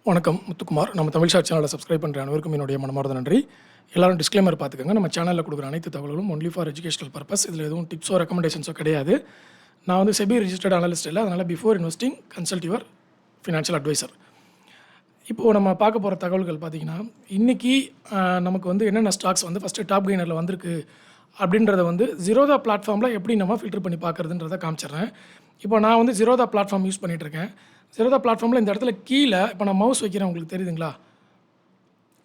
வணக்கம் முத்துக்குமார். நம்ம தமிழ் ஷாட் சேனலை சப்ஸ்கிரைப் பண்ணுற அனைவருக்கும் என்னுடைய மனமார்ந்த நன்றி. எல்லாரும் டிஸ்க்ளைமர் பார்த்துக்கோங்க. நம்ம சேனலில் கொடுக்குற அனைத்து தகவல்களும் ஒன்லி ஃபார் எஜுகேஷனல் பர்பஸ். இதில் எதுவும் டிப்ஸோ ரெக்கமெண்டேஷன்ஸோ கிடையாது. நான் வந்து செபி ரிஜிஸ்டர்ட் அனலிஸ்ட் இல்லை. அதனால் before investing consult your financial advisor. இப்போது நம்ம பார்க்க போகிற தகவல்கள் பார்த்திங்கன்னா, இன்றைக்கி நமக்கு வந்து என்னென்ன ஸ்டாக்ஸ் வந்து ஃபஸ்ட்டு டாப் கெய்னரில் வந்திருக்கு அப்படின்றத வந்து ஜீரோதா பிளாட்ஃபார்மில் எப்படி நம்ம ஃபில்டர் பண்ணி பார்க்குறதுன்றதை காமிச்சிடுறேன். இப்போ நான் வந்து ஜீரோதா பிளாட்ஃபார்ம் யூஸ் பண்ணிகிட்ருக்கேன். ஜீரோதா பிளாட்ஃபார்மில் இந்த இடத்துல கீழே இப்போ நான் மவுஸ் வைக்கிறேன், உங்களுக்கு தெரியுதுங்களா?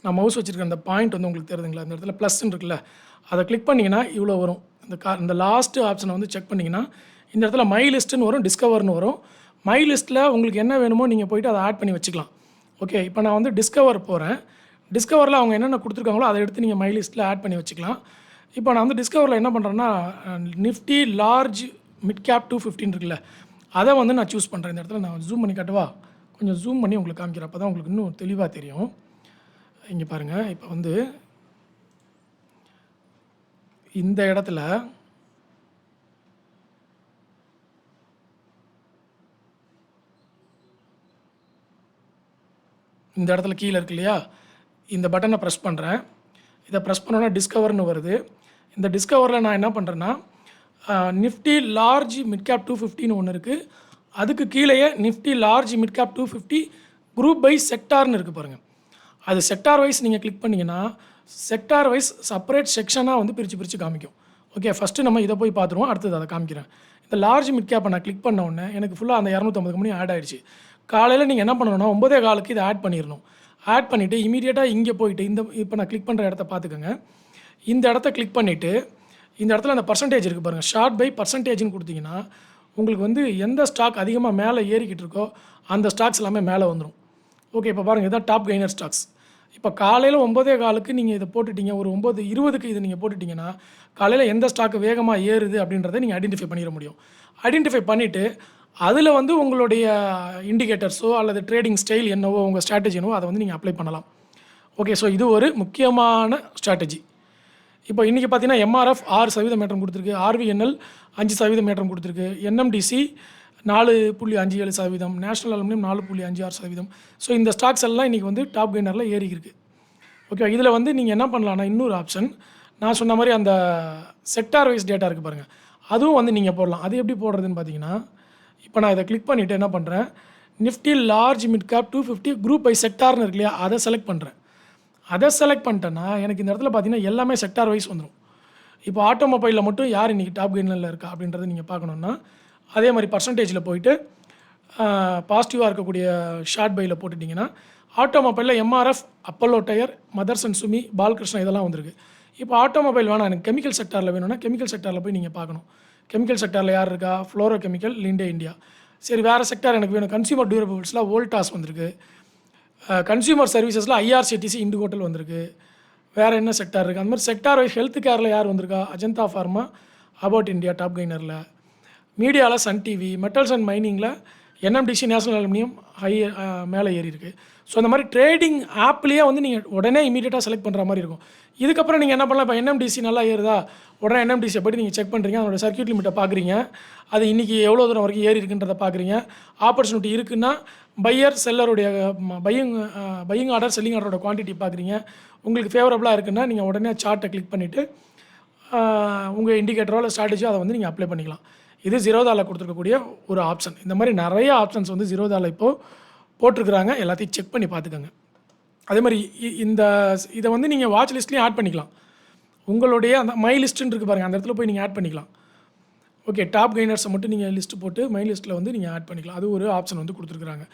நான் மவுஸ் வச்சுருக்கேன், அந்த பாயிண்ட் வந்து உங்களுக்கு தெரியுதுங்களா? இந்த இடத்துல ப்ளஸ்ன்னு இருக்குல்ல, அதை கிளிக் பண்ணிங்கன்னா இவ்வளோ வரும். இந்த லாஸ்ட்டு ஆப்ஷனை வந்து செக் பண்ணிங்கன்னா இந்த இடத்துல மை லிஸ்ட்டுன்னு வரும், டிஸ்கவர்னு வரும். மை லிஸ்ட்டில் உங்களுக்கு என்ன வேணுமோ நீங்கள் போய்ட்டு அதை ஆட் பண்ணி வச்சுக்கலாம். ஓகே, இப்போ நான் வந்து டிஸ்கவர் போகிறேன். டிஸ்கவரில் அவங்க என்னென்ன கொடுத்துருக்காங்களோ அதை எடுத்து நீங்கள் மை லிஸ்ட்டில் ஆட் பண்ணி வச்சுக்கலாம். இப்போ நான் வந்து டிஸ்கவரில் என்ன பண்ணுறேன்னா, நிஃப்டி லார்ஜ் மிட் கேப் 250 இருக்குல்ல, அதை வந்து நான் சூஸ் பண்ணுறேன். இந்த இடத்துல நான் ஜூம் பண்ணி காட்டுவா, கொஞ்சம் ஜூம் பண்ணி உங்களுக்கு காமிக்கிறேன், அப்போ தான் உங்களுக்கு இன்னும் தெளிவாக தெரியும். இங்கே பாருங்கள், இப்போ வந்து இந்த இடத்துல கீழே இருக்கு இல்லையா, இந்த பட்டனை ப்ரெஸ் பண்ணுறேன். இதை ப்ரெஸ் பண்ணோன்னா டிஸ்கவர்னு வருது. இந்த டிஸ்கவரில் நான் என்ன பண்ணுறேன்னா, நிஃப்டி லார்ஜ் மிட் கேப் 250ன்னு ஒன்று இருக்குது. அதுக்கு கீழேயே Nifty large mid cap 250 group by செக்டார்னு இருக்குது பாருங்கள். அது செக்டார் வைஸ் நீங்கள் கிளிக் பண்ணிங்கன்னா செக்டார் வைஸ் செப்பரேட் செக்ஷனாக வந்து பிரித்து காமிக்கும். ஓகே, ஃபஸ்ட்டு நம்ம இதை போய் பார்த்துருவோம், அடுத்தது அதை காமிக்கிறேன். இந்த லார்ஜ் மிட் கேப்பை நான் கிளிக் பண்ண உடனே எனக்கு ஃபுல்லாக அந்த 250 கம்பெனி ஆட் ஆகிடுச்சு. காலையில் நீங்கள் என்ன பண்ணணும்னா 9:15 இதை ஆட் பண்ணிடணும். ஆட் பண்ணிவிட்டு இமீடியட்டாக இங்கே போயிட்டு இப்போ நான் கிளிக் பண்ணுற இடத்த பார்த்துக்கோங்க. இந்த இடத்த கிளிக் பண்ணிவிட்டு இந்த இடத்துல அந்த பர்சன்டேஜ் இருக்குது பாருங்கள், ஷார்ட் பை பர்சன்டேஜ்னு கொடுத்தீங்கன்னா உங்களுக்கு வந்து எந்த ஸ்டாக் அதிகமாக மேலே ஏறிக்கிட்டு இருக்கோ அந்த ஸ்டாக்ஸ் எல்லாமே மேலே வந்துடும். ஓகே, இப்போ பாருங்கள், இதான் டாப் கெய்னர் ஸ்டாக்ஸ். இப்போ காலையில் 9:15 நீங்கள் இதை போட்டுட்டீங்க, ஒரு 9:20 இது நீங்கள் போட்டுட்டிங்கன்னா காலையில் எந்த ஸ்டாக்கு வேகமாக ஏறுது அப்படின்றத நீங்கள் ஐடென்டிஃபை பண்ணிட முடியும். ஐடென்டிஃபை பண்ணிவிட்டு அதில் வந்து உங்களுடைய இண்டிகேட்டர்ஸோ அல்லது ட்ரேடிங் ஸ்டைல் என்னவோ, உங்கள் ஸ்ட்ராட்டஜி என்னவோ அதை வந்து நீங்கள் அப்ளை பண்ணலாம். ஓகே, ஸோ இது ஒரு முக்கியமான ஸ்ட்ராட்டஜி. இப்போ இன்றைக்கி பார்த்தீங்கன்னா எம்ஆர்எஃப் 6% ஏற்றம் கொடுத்துருக்கு, ஆர்விஎன்எல் 5% ஏற்றம் கொடுத்துருக்கு, என்எம்டிசி 4.57%, நேஷனல் அலுமினியம் 4.56%. ஸோ இந்த ஸ்டாக்ஸ் எல்லாம் இன்றைக்கி வந்து டாப் கெய்னரில் ஏறி இருக்குது. ஓகே, இதில் வந்து நீங்கள் என்ன பண்ணலான்னா, இன்னொரு ஆப்ஷன் நான் சொன்ன மாதிரி அந்த செக்டார் வைஸ் டேட்டா இருக்குது பாருங்கள், அதுவும் வந்து நீங்கள் போடலாம். அது எப்படி போடுறதுன்னு பார்த்தீங்கன்னா, இப்போ நான் இதை கிளிக் பண்ணிவிட்டு என்ன பண்ணுறேன், Nifty large mid cap 250 group by செக்டார்னு இருக்கு இல்லையா, அதை செலக்ட் பண்ணுறேன். அதை செலக்ட் பண்ணிட்டேன்னா எனக்கு இந்த இடத்துல பார்த்தீங்கன்னா எல்லாமே செக்டார் வைஸ் வந்துடும். இப்போ ஆட்டோமொபைலில் மட்டும் யார் இன்றைக்கி டாப் கெய்னரில் இருக்கா அப்படின்றத நீங்கள் பார்க்கணுன்னா அதே மாதிரி பர்சன்டேஜில் போயிட்டு பாசிட்டிவாக இருக்கக்கூடிய ஷார்ட் பையில் போட்டுட்டிங்கன்னா ஆட்டோமொபைலில் MRF, Apollo tyre, Motherson Sumi, Balakrishna இதெல்லாம் வந்திருக்கு. இப்போ ஆட்டோமொபைல் வேணாம், எனக்கு கெமிக்கல் செக்டாரில் வேணும்னா கெமிக்கல் செக்டாரில் போய் நீங்கள் பார்க்கணும். கெமிக்கல் செக்டாரில் யார் இருக்கா, ஃப்ளோரோ கெமிக்கல், லிண்டே இந்தியா. சரி, வேறு செக்டார் எனக்கு வேணும், கன்சியூமர் டியூரபிள்ஸில் வோல்டாஸ் வந்திருக்கு, கன்சியூமர் சர்வீசஸில் ஐஆர்சிடிசி, இண்டு ஹோட்டல் வந்திருக்கு. வேறு என்ன செக்டார் இருக்குது, அந்த மாதிரி செக்டார் வைஸ் ஹெல்த் கேரில் யார் வந்திருக்கா, Ajanta pharma, Abbott India top கெய்னரில். மீடியாவில் சன் டிவி, மெட்டல்ஸ் அண்ட் மைனிங்கில் என்எம்டிசி, நேஷனல் அலுமினியம் மேலே ஏறி இருக்குது. ஸோ அந்த மாதிரி ட்ரேடிங் ஆப்லேயே வந்து நீங்கள் உடனே இமீடியட்டாக செலக்ட் பண்ணுற மாதிரி இருக்கும். இதுக்கப்புறம் நீங்கள் என்ன பண்ணலாம், இப்போ என்எம்டிசி நல்லா ஏறுதா, உடனே என்எம்டிசியை போய்ட்டு நீங்கள் செக் பண்ணுறீங்க, அதோட சர்க்யூட் லிமிட்டை பார்க்குறீங்க, அது இன்றைக்கி எவ்வளோ தூரம் வரைக்கும் ஏறி இருக்குன்றதை பார்க்குறீங்க. ஆப்பர்ச்சுனிட்டி இருக்குன்னா பையர் செல்லருடைய பையிங் ஆர்டர், செல்லிங் ஆர்டரோட குவான்டிட்டி பார்க்குறீங்க. உங்களுக்கு ஃபேவரபுளாக இருக்குன்னா நீங்கள் உடனே சார்ட்டை கிளிக் பண்ணிவிட்டு உங்கள் இண்டிகேட்டரோ இல்லை ஸ்ட்ராட்டஜியோ அதை வந்து நீங்கள் அப்ளை பண்ணிக்கலாம். இது ஜீரோதாவில் கொடுத்துருக்கக்கூடிய ஒரு ஆப்ஷன். இந்த மாதிரி நிறைய ஆப்ஷன்ஸ் வந்து ஜீரோதாவில் இப்போது போட்டிருக்கிறாங்க, எல்லாத்தையும் செக் பண்ணி பார்த்துக்கோங்க. அதே மாதிரி இதை வந்து நீங்கள் வாட்ச் லிஸ்ட்லேயும் ஆட் பண்ணிக்கலாம். உங்களுடைய அந்த மை லிஸ்ட்டுன்னு இருக்குது பாருங்கள், அந்த இடத்துல போய் நீங்கள் ஆட் பண்ணிக்கலாம். ஓகே, டாப் கெய்னர்ஸை மட்டும் நீங்கள் லிஸ்ட்டு போட்டு மை லிஸ்ட்டில் வந்து நீங்கள் ஆட் பண்ணிக்கலாம். அது ஒரு ஆப்ஷன் வந்து கொடுத்துருக்குறாங்க.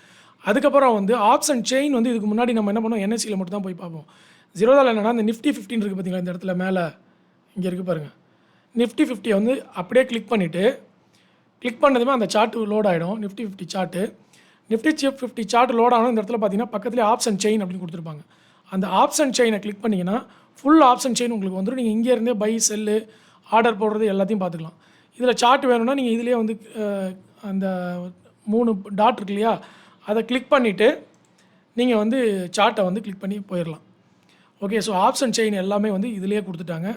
அதுக்கப்புறம் வந்து ஆப்ஷன் செயின் வந்து இதுக்கு முன்னாடி நம்ம என்ன பண்ணோம், என்எஸ்சியில் மட்டும் தான் போய் பார்ப்போம். ஜீரோதாவில் என்னென்னா இந்த நிஃப்டி 15 இருக்குது பார்த்தீங்களா, இந்த இடத்துல மேலே இங்கே இருக்குது பாருங்கள், நிஃப்டி 50 வந்து அப்படியே கிளிக் பண்ணிவிட்டு கிளிக் பண்ணதுமே அந்த சார்ட் லோட் ஆகிடும். Nifty 50 chart, Nifty 50 chart load ஆகணும். இந்த இடத்துல பார்த்தீங்கன்னா பக்கத்துலேயே ஆப்ஷன் செயின் அப்படின்னு கொடுத்துருப்பாங்க. அந்த ஆப்ஷன் செயினை கிளிக் பண்ணிங்கன்னா ஃபுல் ஆப்ஷன் செயின் உங்களுக்கு வந்துடும். நீங்கள் இங்கேருந்தே பை, செல்லு, ஆர்டர் போடுறது எல்லாத்தையும் பார்த்துக்கலாம். இதில் சார்ட் வேணும்னா நீங்கள் இதிலே வந்து அந்த 3 டாட் இருக்கு இல்லையா, அதை கிளிக் பண்ணிவிட்டு நீங்கள் வந்து சார்ட்டை வந்து கிளிக் பண்ணி போயிடலாம். ஓகே, ஸோ ஆப்ஷன் செயின் எல்லாமே வந்து இதிலேயே கொடுத்துட்டாங்க.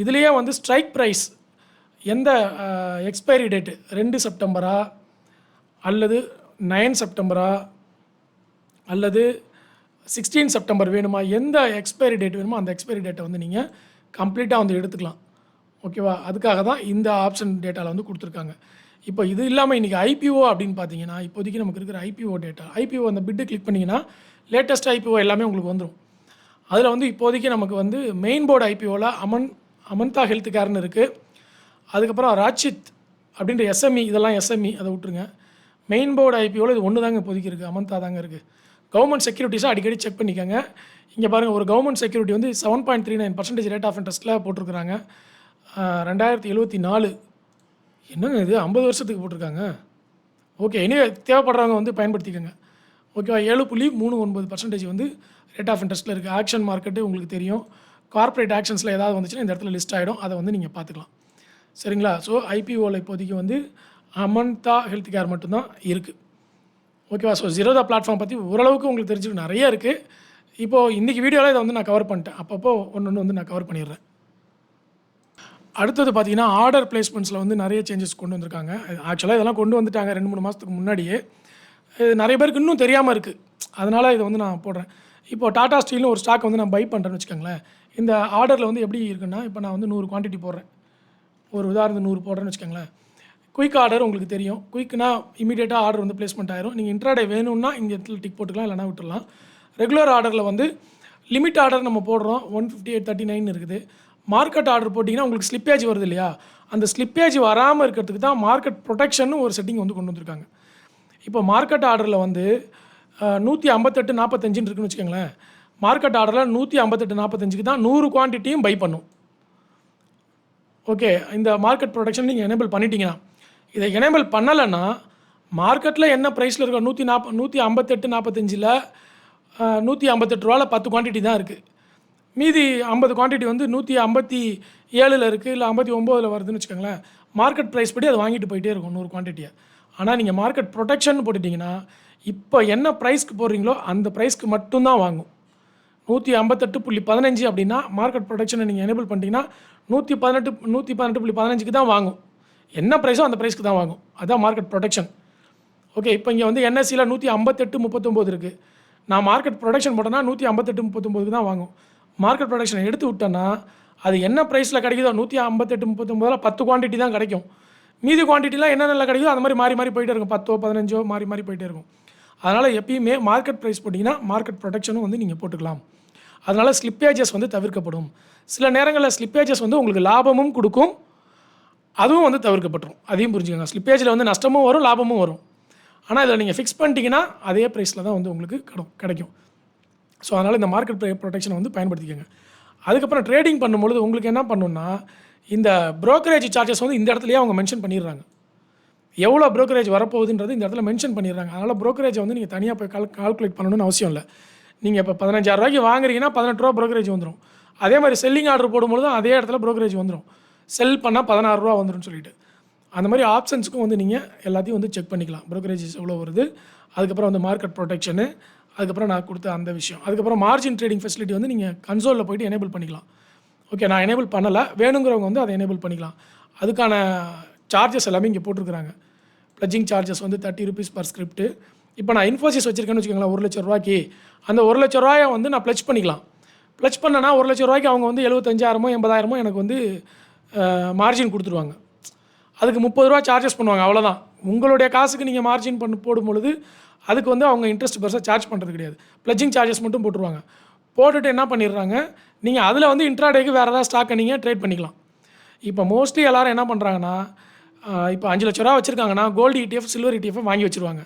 இதுலேயே வந்து ஸ்ட்ரைக் ப்ரைஸ் எந்த எக்ஸ்பைரி டேட்டு 2 செப்டம்பரா அல்லது 9 செப்டம்பரா அல்லது 16 செப்டம்பர் வேணுமா, எந்த எக்ஸ்பைரி டேட் வேணுமோ அந்த எக்ஸ்பைரி டேட்டை வந்து நீங்கள் கம்ப்ளீட்டாக வந்து எடுத்துக்கலாம். ஓகேவா? அதுக்காக தான் இந்த ஆப்ஷன் டேட்டாவில் வந்து கொடுத்துருக்காங்க. இப்போ இது இல்லாமல் இன்றைக்கி ஐபிஓ அப்படின்னு பார்த்தீங்கன்னா, இப்போதைக்கு நமக்கு இருக்கிற ஐபிஓ டேட்டா, ஐபிஓ அந்த பிட்டு கிளிக் பண்ணிங்கன்னா லேட்டஸ்ட் ஐபிஓ எல்லாமே உங்களுக்கு வந்துடும். அதில் வந்து இப்போதைக்கு நமக்கு வந்து மெயின் போர்டு ஐபிஓவில் அமந்தா ஹெல்த் கேர்னு இருக்குது. அதுக்கப்புறம் ராட்சித் அப்படின்ற எஸ்எம்இ, இதெல்லாம் எஸ்எம்இ அதை விட்டுருங்க. மெயின் போர்டு ஐபிஓவில் இது ஒன்று தாங்க இப்போதைக்கு இருக்குது, அமந்தா தாங்க இருக்குது. கவர்மெண்ட் செக்யூரிட்டிஸாக அடிக்கடி செக் பண்ணிக்கோங்க. இங்கே பாருங்கள், ஒரு கவர்மெண்ட் செக்யூரிட்டி வந்து 7.39% ரேட் ஆஃப் இன்ட்ரெஸ்ட்டில் போட்டிருக்கிறாங்க. 2074. என்னங்க இது 50 வருஷத்துக்கு போட்டிருக்காங்க. ஓகே, இனிவே தேவைப்படுறவங்க வந்து பயன்படுத்திக்கோங்க. ஓகேவா? 7.39% வந்து ரேட் ஆஃப் இன்ட்ரெஸ்ட்டில் இருக்குது. ஆக்ஷன் மார்க்கெட்டு உங்களுக்கு தெரியும். கார்ப்பரேட் ஆக்ஷன்ஸில் ஏதாவது வந்துச்சுன்னா இந்த இடத்துல லிஸ்ட் ஆகிடும், அதை வந்து நீங்கள் பார்த்துக்கலாம். சரிங்களா? ஸோ ஐபிஓவில் இப்போதைக்கு வந்து அமந்தா ஹெல்த் கேர் மட்டும்தான் இருக்குது. ஓகேவா? ஸோ ஜீரோதா பிளாட்ஃபார்ம் பற்றி ஓரளவுக்கு உங்களுக்கு தெரிஞ்சுக்க நிறைய இருக்குது. இப்போது இன்றைக்கி வீடியோவில் இதை வந்து நான் கவர் பண்ணிட்டேன். அப்பப்போ ஒன்று வந்து நான் கவர் பண்ணிடுறேன். அடுத்தது பார்த்தீங்கன்னா, ஆர்டர் பிளேஸ்மெண்ட்ஸில் வந்து நிறைய சேஞ்சஸ் கொண்டு வந்திருக்காங்க. ஆக்சுவலாக இதெல்லாம் கொண்டு வந்துட்டாங்க 2-3 மாதத்துக்கு முன்னாடியே. இது நிறைய பேருக்கு இன்னும் தெரியாமல் இருக்குது. அதனால் இதை வந்து நான் போடுறேன். இப்போது டாடா ஸ்டீல்னு ஒரு ஸ்டாக் வந்து நான் பை பண்ணுறேன்னு வச்சுக்கோங்களேன். இந்த ஆர்டரில் வந்து எப்படி இருக்குன்னா, இப்போ நான் வந்து 100 குவான்டிட்டி போடுறேன். ஒரு உதாரணத்துக்கு 100 போடுறேன்னு வச்சுக்கோங்களேன். குயிக் ஆர்டர் உங்களுக்கு தெரியும். குயிக்னா இமீடியட்டாக ஆர்டர் வந்து பிளேஸ்மெண்ட் ஆயிரும். நீங்கள் இன்ட்ராடே வேணும்னா இந்த இடத்துல டிக் போட்டுக்கலாம், இல்லைனா விட்டுடலாம். ரெகுலர் ஆர்டரில் வந்து லிமிட் ஆர்டர் நம்ம போடுறோம், 158.39 இருக்குது. மார்க்கெட் ஆர்டர் போட்டிங்கன்னா உங்களுக்கு ஸ்லிப்பேஜ் வருது இல்லையா, அந்த ஸ்லிப்பேஜ் வராமல் இருக்கிறதுக்கு தான் மார்க்கெட் ப்ரொடெக்ஷன் ஒரு செட்டிங் வந்து கொண்டு வந்திருக்காங்க. இப்போ மார்க்கெட் ஆர்டரில் வந்து 158.45 இருக்குன்னு வச்சுக்கோங்களேன். மார்க்கெட் ஆர்டரில் 158.45க்கு தான் 100 குவான்டிட்டியும் பை பண்ணும். ஓகே, இந்த மார்க்கெட் ப்ரொடெக்ஷன் நீங்கள் எனேபிள் பண்ணிட்டீங்கன்னா, இதை எனேபிள் பண்ணலைன்னா மார்க்கெட்டில் என்ன ப்ரைஸில் இருக்கோ 158.45ல் 158 ரூபாவில் 10 குவான்டிட்டி தான் இருக்குது. மீதி 50 குவான்டிட்டி வந்து 157 இருக்குது, இல்லை 59 வருதுன்னு வச்சுக்கோங்களேன். மார்க்கெட் ப்ரைஸ் படி அதை வாங்கிட்டு போயிட்டே இருக்கும் 100 குவான்டிட்டியை. ஆனால் நீங்கள் மார்க்கெட் ப்ரொடெக்ஷன் போட்டுட்டிங்கன்னா இப்போ என்ன ப்ரைஸ்க்கு போடுறீங்களோ அந்த ப்ரைஸ்க்கு மட்டும்தான் வாங்கும். 158.15 அப்படின்னா மார்க்கெட் ப்ரொடெக்ஷனை நீங்கள் எனேபிள் பண்ணிட்டீங்கன்னா 118.15க்கு தான் வாங்கும். என்ன ப்ரைஸோ அந்த ப்ரைஸ்க்கு தான் வாங்கும். அதுதான் மார்க்கெட் ப்ரொடெக்ஷன். ஓகே, இப்போ இங்கே வந்து என்எஸ்சியில் 158.39 இருக்குது. நான் மார்க்கெட் ப்ரொடெக்ஷன் போட்டேன்னா 158.39க்கு தான் வாங்கும். மார்க்கெட் ப்ரொடெக்ஷனை எடுத்து விட்டேன்னா அது என்ன ப்ரைஸில் கிடைக்குதோ 158.39 10 குவான்டிட்டி தான் கிடைக்கும். மீதி குவான்டிட்டிலாம் என்னென்ன கிடைக்குதோ அந்த மாதிரி மாறி மாறி போயிட்டே இருக்கும். 10 15 மாறி மாறி போயிட்டே இருக்கும். அதனால் எப்பயுமே மார்க்கெட் ப்ரைஸ் போட்டிங்கன்னா மார்க்கெட் ப்ரொடெக்ஷனும் வந்து நீங்கள் போட்டுக்கலாம். அதனால் ஸ்லிப்பேஜஸ் வந்து தவிர்க்கப்படும். சில நேரங்களில் ஸ்லிப்பேஜஸ் வந்து உங்களுக்கு லாபமும் கொடுக்கும், அதுவும் வந்து தவிர்க்கப்பட்டுரும். அதையும் புரிஞ்சுக்கோங்க. ஸ்லிப்பேஜில் வந்து நஷ்டமும் வரும், லாபமும் வரும். ஆனால் இதில் நீங்கள் ஃபிக்ஸ் பண்ணிட்டீங்கன்னா அதே ப்ரைஸில் தான் வந்து உங்களுக்கு கிடைக்கும். ஸோ அதனால் இந்த மார்க்கெட் ப்ரொடெக்ஷனை வந்து பயன்படுத்திக்கோங்க. அதுக்கப்புறம் ட்ரேடிங் பண்ணும்பொழுது உங்களுக்கு என்ன பண்ணணுன்னா, இந்த ப்ரோக்கரேஜ் சார்ஜஸ் வந்து இந்த இடத்துலையே அவங்க மென்ஷன் பண்ணிடுறாங்க. எவ்வளோ ப்ரோக்கரேஜ் வரப்போகுதுன்றது இந்த இடத்துல மென்ஷன் பண்ணிடுறாங்க. அதனால் ப்ரோக்கரேஜை வந்து நீங்கள் தனியாக போய் கால்குலேட் பண்ணணும்னு அவசியம் இல்லை. நீங்கள் இப்போ 15,000 ரூபாய்க்கு வாங்குறீங்கன்னா 18 ரூபா ப்ரோக்கரேஜ் வந்துடும். அதே மாதிரி செல்லிங் ஆர்டர் போடும்போது அதே இடத்துல ப்ரோக்கரேஜ் வந்துடும். செல் பண்ணால் 16 ரூபா வந்துடும் சொல்லிட்டு. அந்த மாதிரி ஆப்ஷன்ஸுக்கும் வந்து நீங்கள் எல்லாத்தையும் வந்து செக் பண்ணிக்கலாம். ப்ரோக்கரேஜஸ் எவ்வளோ வருது, அதுக்கப்புறம் வந்து மார்க்கெட் ப்ரொடெக்ஷனு, அதுக்கப்புறம் நான் கொடுத்த அந்த விஷயம், அதுக்கப்புறம் மார்ஜின் ட்ரேடிங் ஃபெசிலிட்டி வந்து நீங்கள் கன்சோலில் போய்ட்டு எனேபிள் பண்ணிக்கலாம். ஓகே, நான் எனேபிள் பண்ணலை, வேணுங்கிறவங்க வந்து அதை எனேபிள் பண்ணிக்கலாம். அதுக்கான சார்ஜஸ் எல்லாமே இங்கே போட்டிருக்கிறாங்க. ப்ளட்ஜிங் சார்ஜஸ் வந்து 30 rupees பர் ஸ்கிரிப்ட்டு. இப்போ நான் இன்ஃபோசிஸ் வச்சுருக்கேன்னு வச்சுக்கோங்களேன், 1 லட்ச ரூபாய்க்கு. அந்த 1 லட்ச ரூபாயை வந்து நான் ப்ளட்ஜ் பண்ணிக்கலாம். ப்ளட்ஜ் பண்ணேன்னா 1 லட்ச ரூபாய்க்கு அவங்க வந்து 75,000 80,000 எனக்கு வந்து மார்ஜின் கொடுத்துருவாங்க. அதுக்கு 30 ரூபா சார்ஜஸ் பண்ணுவாங்க, அவ்வளோதான். உங்களுடைய காசுக்கு நீங்கள் மார்ஜின் போடும்பொழுது அதுக்கு வந்து அவங்க இன்ட்ரெஸ்ட் பெருசாக சார்ஜ் பண்ணுறது கிடையாது. ப்ளட்ஜிங் சார்ஜஸ் மட்டும் போட்டுருவாங்க. போட்டுட்டு என்ன பண்ணிடுறாங்க, நீங்கள் அதில் வந்து இன்ட்ராடேக்கு வேறு ஏதாவது ஸ்டாக்கை நீங்கள் ட்ரேட் பண்ணிக்கலாம். இப்போ மோஸ்ட்லி எல்லோரும் என்ன பண்ணுறாங்கன்னா, இப்போ 5 லட்ச ரூபா வச்சுருக்காங்கன்னா கோல்டு ETF சில்வர் ETF வாங்கி வச்சுருவாங்க.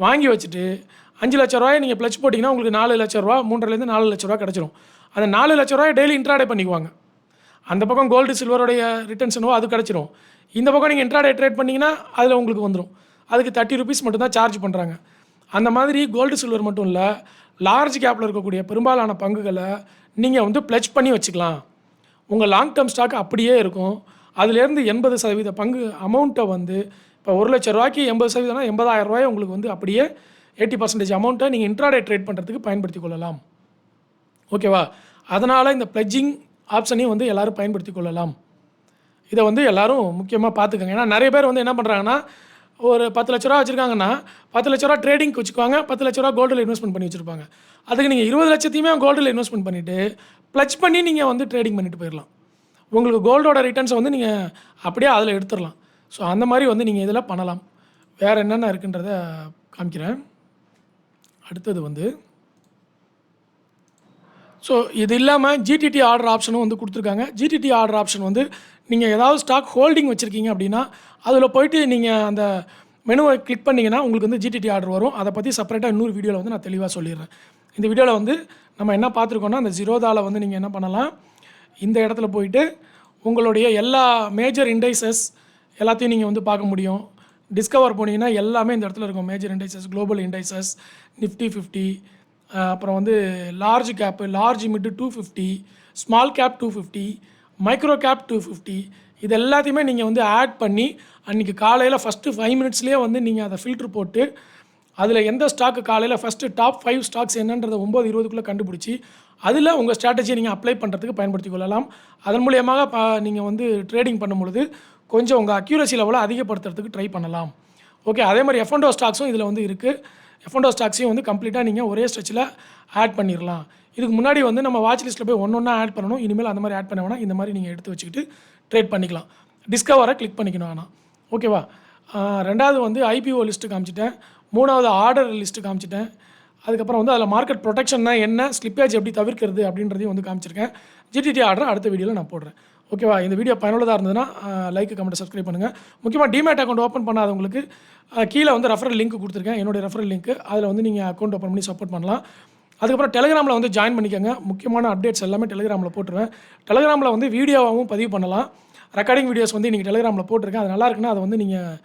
வாங்கி வச்சுட்டு 5 லட்ச ரூபாயை நீங்கள் ப்ளட்ஜ் போட்டிங்கன்னா உங்களுக்கு 4 லட்ச ரூபா 3.5 4 லட்ச ரூபா கிடச்சிரும். அந்த 4 லட்ச ரூபாயை டெய்லி இன்ட்ராடே பண்ணிக்குவாங்க. அந்த பக்கம் கோல்டு சில்வருடைய ரிட்டர்ன்ஸனோ அது கிடச்சிரும். இந்த பக்கம் நீங்கள் இன்ட்ராடே ட்ரேட் பண்ணிங்கன்னா அதில் உங்களுக்கு வந்துடும். அதுக்கு 30 rupees மட்டும் தான் சார்ஜ் பண்ணுறாங்க. அந்த மாதிரி கோல்டு சில்வர் மட்டும் இல்லை, லார்ஜ் கேப்பில் இருக்கக்கூடிய பெரும்பாலான பங்குகளை நீங்கள் வந்து ப்ளட்ஜ் பண்ணி வச்சுக்கலாம். உங்கள் லாங் டேர்ம் ஸ்டாக் அப்படியே இருக்கும். அதுலேருந்து 80% பங்கு அமௌண்ட்டை வந்து இப்போ 1 லட்ச ரூபாய்க்கு 80%னா 80,000 ரூபாயை உங்களுக்கு வந்து அப்படியே 80% அமௌண்ட்டை நீங்கள் இன்ட்ராடே ட்ரேட் பண்ணுறதுக்கு பயன்படுத்தி கொள்ளலாம். ஓகேவா? அதனால் இந்த ப்ளட்ஜிங் ஆப்ஷனையும் வந்து எல்லோரும் பயன்படுத்தி கொள்ளலாம். இதை வந்து எல்லோரும் முக்கியமாக பார்த்துக்கோங்க. ஏன்னா நிறைய பேர் வந்து என்ன பண்ணுறாங்கன்னா, ஒரு 10 லட்ச ரூபா வச்சுருக்காங்கன்னா 10 லட்ச ரூபா ட்ரேடிங்க்கு வச்சுக்குவாங்க, 10 லட்ச ரூபா கோல்டில் இன்வெஸ்ட்மெண்ட் பண்ணி வச்சுருப்பாங்க. அதுக்கு நீங்கள் 20 லட்சத்தையுமே கோல்டில் இன்வெஸ்ட்மெண்ட் பண்ணிவிட்டு ப்ளச் பண்ணி நீங்கள் வந்து ட்ரேடிங் பண்ணிட்டு போயிடலாம். உங்களுக்கு கோல்டோட ரிட்டர்ன்ஸை வந்து நீங்கள் அப்படியே அதில் எடுத்துடலாம். ஸோ அந்த மாதிரி வந்து நீங்கள் இதில் பண்ணலாம். வேறு என்னென்ன இருக்குன்றத காமிக்கிறேன். அடுத்தது வந்து ஸோ இது இல்லாமல் ஜிடிடி ஆர்டர் ஆப்ஷனும் வந்து கொடுத்துருக்காங்க. ஜிடிடி ஆர்டர் ஆப்ஷன் வந்து நீங்கள் ஏதாவது ஸ்டாக் ஹோல்டிங் வச்சுருக்கீங்க அப்படின்னா அதில் போய்ட்டு நீங்கள் அந்த மெனுவை கிளிக் பண்ணிங்கன்னா உங்களுக்கு வந்து ஜிடிடி ஆர்டர் வரும். அதை பற்றி செப்பரேட்டாக இன்னொரு வீடியோவில் வந்து நான் தெளிவாக சொல்லிடுறேன். இந்த வீடியோவில் வந்து நம்ம என்ன பார்த்துருக்கோன்னா, அந்த ஜிரோதாவில் வந்து நீங்கள் என்ன பண்ணலாம், இந்த இடத்துல போயிட்டு உங்களுடைய எல்லா மேஜர் இண்டைசஸ் எல்லாத்தையும் நீங்கள் வந்து பார்க்க முடியும். டிஸ்கவர் போனீங்கன்னா எல்லாமே இந்த இடத்துல இருக்கும். Major indices, global indices, Nifty 50, அப்புறம் வந்து large gap, large Mittu 250, small cap 250, micro gap 250, இது எல்லாத்தையுமே நீங்கள் வந்து ஆட் பண்ணி அன்றைக்கி காலையில் ஃபஸ்ட்டு 5 மினிட்ஸ்லேயே வந்து நீங்கள் அதை ஃபில்ட்ரு போட்டு அதில் எந்த ஸ்டாக்கு காலையில் ஃபஸ்ட்டு டாப் 5 ஸ்டாக்ஸ் என்னன்றதை 9:20க்குள்ளே கண்டுபிடிச்சி அதில் உங்கள் ஸ்ட்ராட்டஜியை நீங்கள் அப்ளை பண்ணுறதுக்கு பயன்படுத்தி கொள்ளலாம். அதன் மூலியமாக நீங்கள் வந்து ட்ரேடிங் பண்ணும்பொழுது கொஞ்சம் உங்கள் அக்யூரசி லெவலை அதிகப்படுத்துறதுக்கு ட்ரை பண்ணலாம். ஓகே, அதே மாதிரி F&O ஸ்டாக்ஸும் இதில் வந்து இருக்குது. F&O ஸ்டாக்ஸையும் வந்து கம்ப்ளீட்டாக நீங்கள் ஒரே ஸ்ட்ரெச்சில் ஆட் பண்ணிடலாம். இதுக்கு முன்னாடி வந்து நம்ம வாட்ச் லிஸ்ட்டில் போய் ஒன்றா ஆட் பண்ணணும். இனிமேல் அந்த மாதிரி ஆட் பண்ண வேணாம். இந்த மாதிரி நீங்கள் எடுத்து வச்சுக்கிட்டு ட்ரேட் பண்ணிக்கலாம். டிஸ்கவரை கிளிக் பண்ணிக்கணும். ஆனால் ஓகேவா. ரெண்டாவது வந்து IPO லிஸ்ட்டு காமிச்சிட்டேன். மூணாவது ஆர்டர் லிஸ்ட்டு காமிச்சிட்டேன். அதுக்கப்புறம் வந்து அதில் மார்க்கெட் ப்ரொடெக்ஷன்னா என்ன, ஸ்லிப்பேஜ் எப்படி தவிர்க்கிறது அப்படின்றதையும் வந்து காமிச்சிருக்கேன். ஜிடிடி ஆர்டர் அடுத்த வீடியோவில் நான் போடுறேன். ஓகேவா. இந்த வீடியோ பயனுள்ளதாக இருந்ததுன்னா லைக், கமெண்ட், சப்ஸ்கிரைப் பண்ணுங்கள். முக்கியமாக டிமேட் அக்கௌண்ட் ஓப்பன் பண்ணாதவங்களுக்கு கீழே வந்து ரெஃபரல் லிங்க் கொடுத்துருக்கேன். என்னுடைய ரெஃபரல் லிங்க், அதில் வந்து நீங்கள் அக்கௌண்ட் ஓப்பன் பண்ணி சப்போர்ட் பண்ணலாம். அதுக்கப்புறம் டெலிகிராமில் வந்து ஜாயின் பண்ணிக்கோங்க. முக்கியமான அப்டேட்ஸ் எல்லாமே டெலிகிராமில் போட்டுருவேன். டெலிகிராமில் வந்து வீடியோவாகவும் பதிவு பண்ணலாம். ரெக்கார்டிங் வீடியோஸ் வந்து இன்றைக்கி டெலிகிராமில் போட்டிருக்கேன். அது நல்லா இருக்குன்னா அதை வந்து நீங்கள்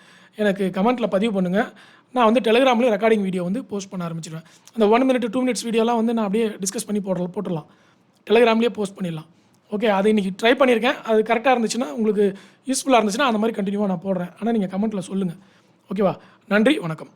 எனக்கு கமெண்ட்டில் பதிவு பண்ணுங்கள். நான் வந்து டெலிகிராம்லேயே ரெக்கார்டிங் வீடியோ வந்து போஸ்ட் பண்ண ஆரம்பிச்சிடுவேன். அந்த 1 மினிட் 2 மினிட்ஸ் வீடியோலாம் வந்து நான் அப்படியே டிஸ்கஸ் பண்ணி போட்டுடலாம். டெலிகிராம்லேயே போஸ்ட் பண்ணிடலாம். ஓகே, அது இன்றைக்கி ட்ரை பண்ணியிருக்கேன். அது கரெக்டாக இருந்துச்சுன்னா, உங்களுக்கு யூஸ்ஃபுல்லாக இருந்துச்சுன்னா அந்த மாதிரி கண்டினியூவாக நான் போடுறேன். ஆனால் நீங்கள் கமெண்ட்டில் சொல்லுங்கள். ஓகேவா. நன்றி, வணக்கம்.